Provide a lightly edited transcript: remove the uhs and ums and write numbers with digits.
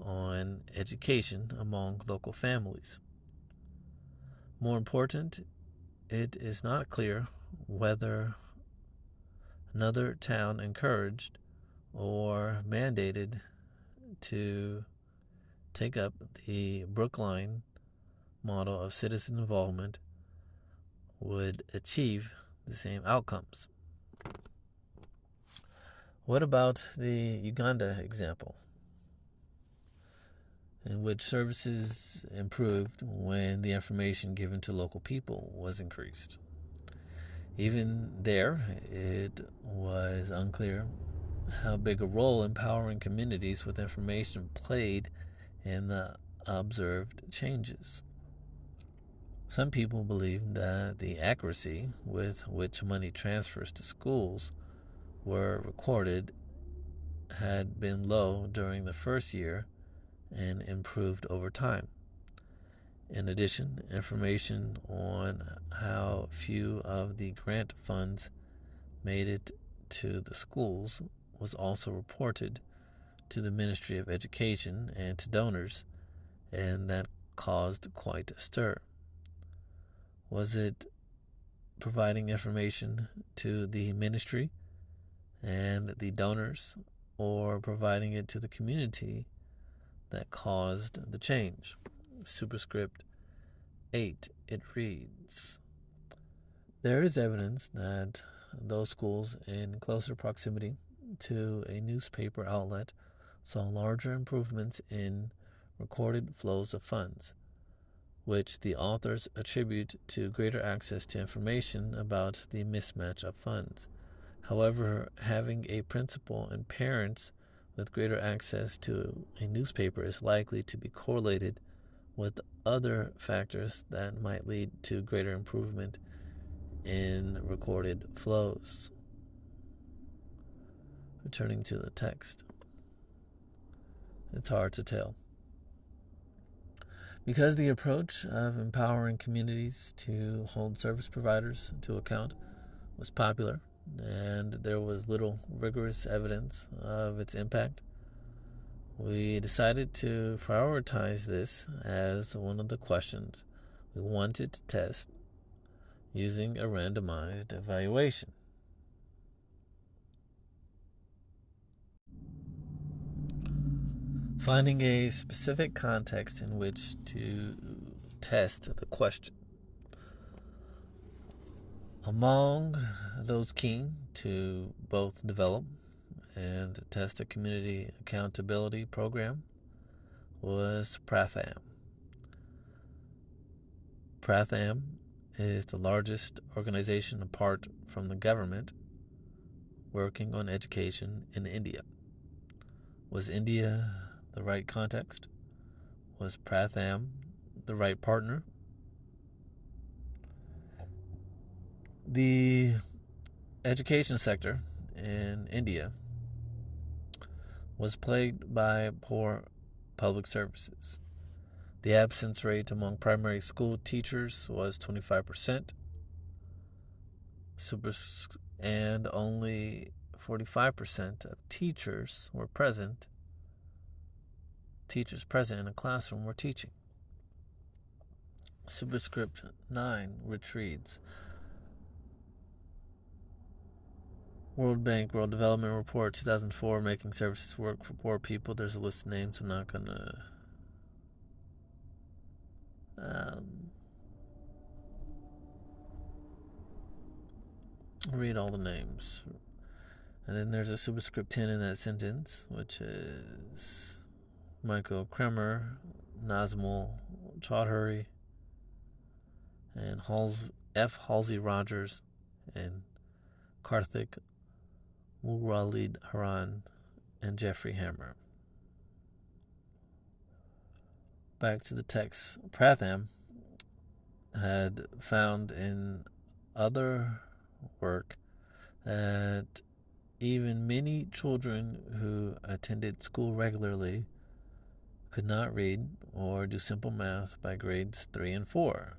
on education among local families. More important, it is not clear whether another town encouraged or mandated to take up the Brookline model of citizen involvement would achieve the same outcomes. What about the Uganda example, in which services improved when the information given to local people was increased? Even there, it was unclear how big a role empowering communities with information played in the observed changes. Some people believe that the accuracy with which money transfers to schools were recorded had been low during the first year and improved over time. In addition, information on how few of the grant funds made it to the schools was also reported to the Ministry of Education and to donors, and that caused quite a stir. Was it providing information to the ministry and the donors, or providing it to the community that caused the change? Superscript 8, it reads, there is evidence that those schools in closer proximity to a newspaper outlet saw larger improvements in recorded flows of funds, which the authors attribute to greater access to information about the mismatch of funds. However, having a principal and parents with greater access to a newspaper is likely to be correlated with other factors that might lead to greater improvement in recorded flows. Returning to the text, it's hard to tell. Because the approach of empowering communities to hold service providers to account was popular, and there was little rigorous evidence of its impact, we decided to prioritize this as one of the questions we wanted to test using a randomized evaluation. Finding a specific context in which to test the question. Among those keen to both develop and test a community accountability program was Pratham. Pratham is the largest organization apart from the government working on education in India. Was India the right context? Was Pratham the right partner? The education sector in India was plagued by poor public services. The absence rate among primary school teachers was 25%, and only 45% of teachers present in a classroom were teaching. Superscript 9, which reads, World Bank World Development Report 2004, Making Services Work for Poor People. There's a list of names. I'm not going to read all the names. And then there's a superscript 10 in that sentence, which is Michael Kremer, Nazmul Chaudhuri, and F. Halsey Rogers, and Karthik Muralidharan, and Jeffrey Hammer. Back to the text. Pratham had found in other work that even many children who attended school regularly could not read or do simple math by grades 3 and 4,